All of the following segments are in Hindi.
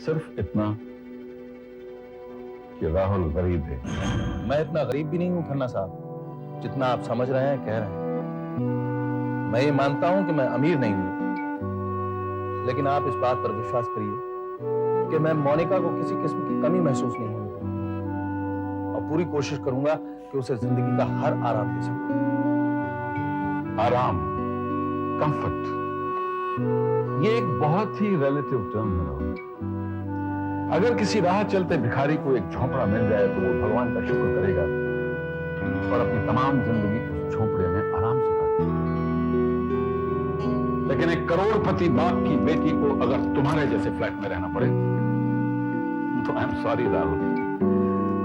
सिर्फ इतना कि राहुल गरीब है। मैं इतना गरीब भी नहीं हूं खन्ना साहब, जितना आप समझ रहे हैं, कह रहे हैं। मैं ये मानता हूं कि मैं अमीर नहीं हूं, लेकिन आप इस बात पर विश्वास करिए कि मैं मोनिका को किसी किस्म की कमी महसूस नहीं होने दूंगा और पूरी कोशिश करूंगा कि उसे जिंदगी का हर आराम दे सकूं। आराम, कंफर्ट, ये एक बहुत ही रिलेटिव टर्म है राहुल। अगर किसी राह चलते भिखारी को एक झोंपड़ा मिल जाए तो वो भगवान का शुक्र करेगा और अपनी तमाम जिंदगी उस झोंपड़े में आराम से काटेगा। लेकिन एक करोड़पति बाप की बेटी को अगर तुम्हारे जैसे फ्लैट में रहना पड़े तो आई एम सॉरी राहुल,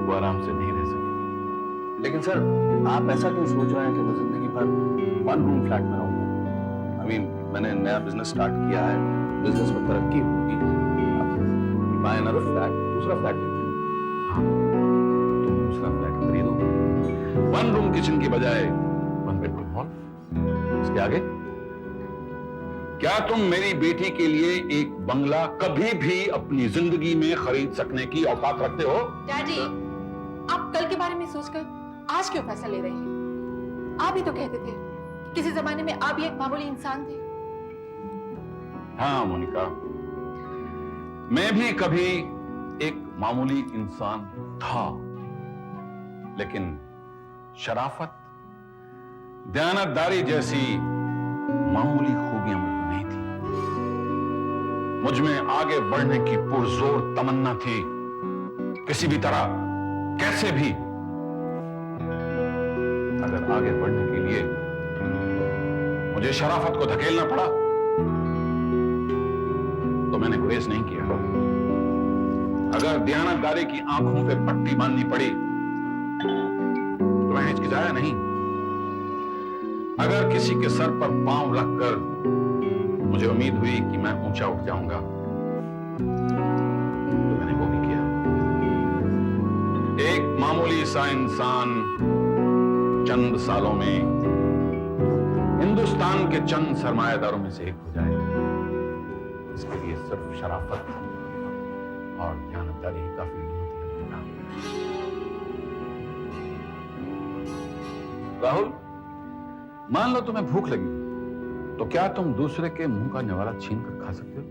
वो आराम से नहीं रह सकेगी। लेकिन सर, आप ऐसा क्यों सोच रहे हैं कि मैं जिंदगी भर वन रूम फ्लैट में रहूंगा? आई मीन, मैंने नया बिजनेस स्टार्ट किया है, बिजनेस में तरक्की होगी, बाय अनदर फ्लैट, दूसरा फ्लैट लेते हैं। हाँ, तुम दूसरा फ्लैट खरीदो, वन रूम किचन की बजाय वन बेडरूम हॉल। इसके आगे क्या तुम मेरी बेटी के लिए एक बंगला कभी भी अपनी जिंदगी में खरीद सकने की औकात रखते हो? डैडी, आप कल के बारे में सोचकर आज क्यों फैसला ले रहे हैं? आप ही तो कहते थे कि किसी जमाने में आप भी एक मामूली इंसान थे। हाँ मोनिका, मैं भी कभी एक मामूली इंसान था, लेकिन शराफत, दयानतदारी जैसी मामूली खूबियां मुझ में नहीं थी। मुझ में आगे बढ़ने की पुरजोर तमन्ना थी, किसी भी तरह, कैसे भी। अगर आगे बढ़ने के लिए मुझे शराफत को धकेलना पड़ा तो मैंने गुरेज नहीं किया। अगर दयानतदारी की आंखों पे पट्टी बांधनी पड़ी तो मैं हिचकिचाया नहीं। अगर किसी के सर पर पांव रखकर मुझे उम्मीद हुई कि मैं ऊंचा उठ जाऊंगा तो मैंने वो भी किया। एक मामूली सा इंसान चंद सालों में हिंदुस्तान के चंद सरमायादारों में से एक हो जाए, इसके लिए सिर्फ शराफत और दयानतदारी ही काफी नहीं होती है। राहुल, मान लो तुम्हें भूख लगी तो क्या तुम दूसरे के मुंह का निवाला छीन कर खा सकते हो?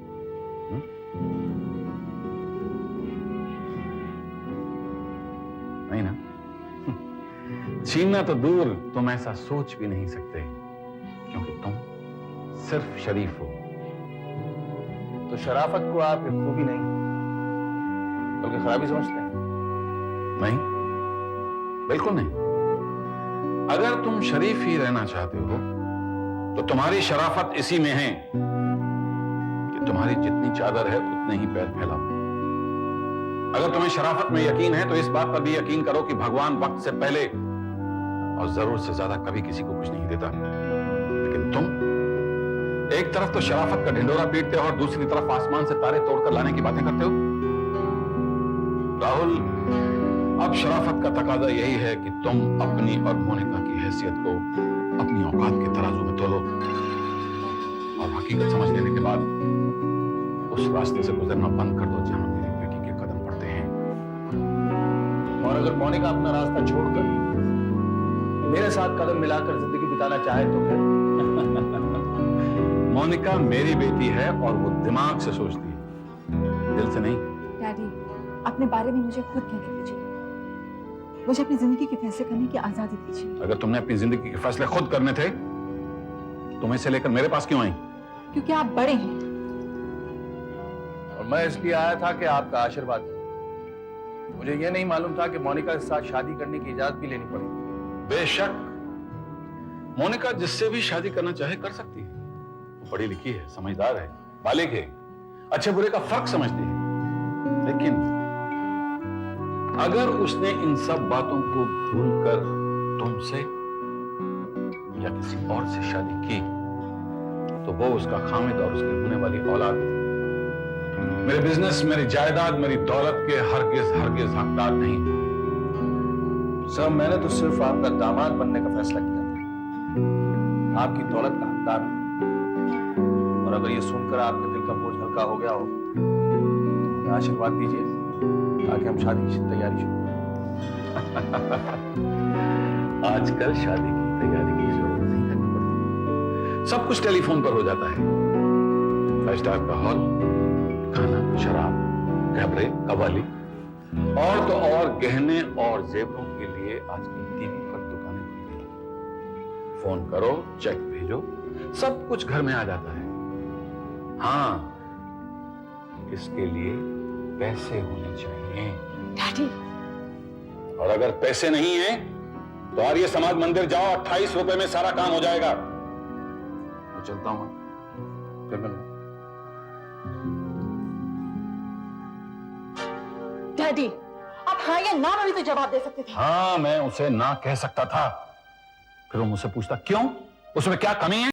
नहीं ना? छीनना तो दूर, तुम ऐसा सोच भी नहीं सकते क्योंकि तुम सिर्फ शरीफ हो। तो शराफत को आप एक खूबी नहीं बल्कि खराबी समझते हैं? नहीं, बिल्कुल नहीं। अगर तुम शरीफ ही रहना चाहते हो तो तुम्हारी शराफत इसी में है कि तुम्हारी जितनी चादर है उतने ही पैर फैलाओ। अगर तुम्हें शराफत में यकीन है तो इस बात पर भी यकीन करो कि भगवान वक्त से पहले और जरूरत से ज्यादा कभी किसी को कुछ नहीं देता। लेकिन तुम एक तरफ तो शराफत का ढिंडोरा पीटते हो और दूसरी तरफ आसमान से तारे तोड़कर लाने की बातें करते हो। राहुल, अब शराफत का तकाजा यही है कि तुम अपनी और मोनिका की हैसियत को अपनी औकात के तराजू में तोलो और हकीकत समझ लेने के बाद उस रास्ते से गुजरना बंद कर दो जहां मेरी बेटी के कदम पड़ते हैं। और अगर मोनिका अपना रास्ता छोड़कर मेरे साथ कदम मिलाकर जिंदगी बिताना चाहे तो फिर? मोनिका मेरी बेटी है और वो दिमाग से सोचती है, दिल से नहीं। डैडी, अपने बारे में मुझे खुद कहने दीजिए। मुझे अपनी जिंदगी के फैसले करने की आजादी दीजिए। अगर तुमने अपनी जिंदगी के फैसले खुद करने थे तो मैं इसे लेकर मेरे पास क्यों आई? क्योंकि आप बड़े हैं। और मैं इसलिए आया था कि आपका आशीर्वाद दे। मुझे यह नहीं मालूम था कि मोनिका के साथ शादी करने की इजाजत भी लेनी पड़ेगी। बेशक, मोनिका जिससे भी शादी करना चाहे कर सकती है। वो पढ़ी लिखी है, समझदार है, बालिग है, अच्छे बुरे का फर्क समझती है। लेकिन अगर उसने इन सब बातों को भूलकर तुमसे या किसी और से शादी की तो वो उसका खामिद और उसके होने वाली औलाद मेरे बिजनेस, मेरी जायदाद, मेरी दौलत के हरगिज हरगिज हकदार नहीं। सर, मैंने तो सिर्फ आपका दामाद बनने का फैसला किया था, आपकी दौलत का हकदार नहीं। और अगर ये सुनकर आपके दिल का बोझ हल्का हो गया हो हमें आशीर्वाद दीजिए ताकि हम शादी की तैयारी शुरू करें। आजकल शादी की तैयारी की जरूरत नहीं करनी पड़ती, सब कुछ टेलीफोन पर हो जाता है। 5 स्टार का हॉल, खाना, शराब, कैबरे, कव्वाली और तो और गहने और जेवरों के लिए आजकल टीवी पर दुकानें खुल गई। फोन करो, चेक भेजो, सब कुछ घर में आ जाता है। हाँ, इसके लिए पैसे होने चाहिए। डैडी, और अगर पैसे नहीं हैं, तो आर्य समाज मंदिर जाओ, 28 रुपए में सारा काम हो जाएगा। मैं चलता हूं, फिर मिलूं। डैडी, आप हाँ या ना में भी तो जवाब दे सकते थे। हाँ, मैं उसे ना कह सकता था। फिर वो मुझसे पूछता क्यों, उसमें क्या कमी है।